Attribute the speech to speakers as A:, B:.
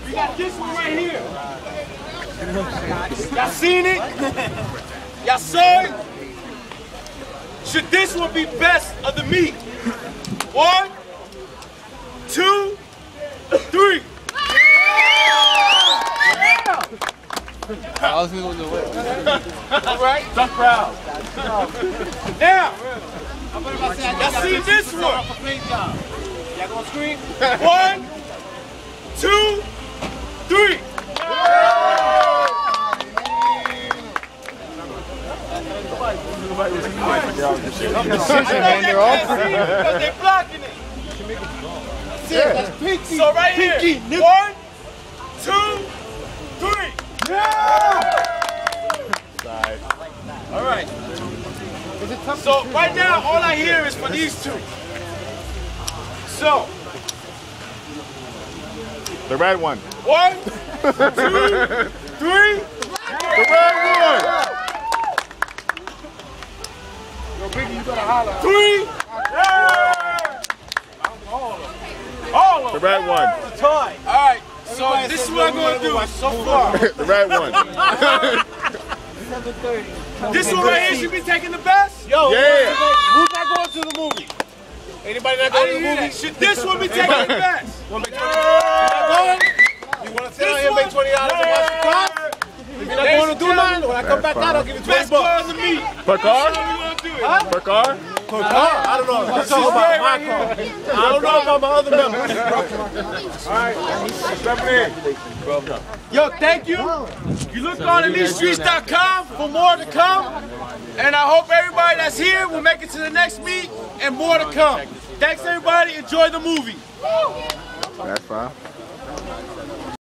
A: We got this one right here. Y'all seen it? Y'all saw it? Should this one be best of the meat? 1, 2, 3.
B: I was going to win.
A: All right, I'm proud. Now, y'all see this one? Y'all gonna scream? 1, 2, 3. Because they're blocking it. That's pinky. So right here, 1, 2, 3. All right. So right now, all I hear is for these two. So.
C: The red one.
A: 1, 2, 3.
C: The red one.
A: Yo, Biggie, you gotta holler. 3. All of them.
C: The red one.
A: All right. So this is what I'm gonna do so far.
C: The red one.
A: This one right here should be taking the best.
C: Yeah.
B: Who's not going to the movie? Anybody not
A: I
B: going to
A: didn't
B: the
A: hear
B: movie?
A: that. Should this one be taking the best?
B: You not going? You want to sit out here and make $20 and watch the cops? If you're not going to do nothing, when I come back out, I'll give you $20.
A: Best car in the meat.
C: Per car?
A: How we gonna do it?
C: Per car?
B: I don't know. I'm talking about my car. I don't know about my other members.
A: All right. Yo, thank you. You look on EliteStreets.com for more to come. And I hope everybody that's here will make it to the next meet and more to come. Thanks, everybody. Enjoy the movie.
C: That's fine.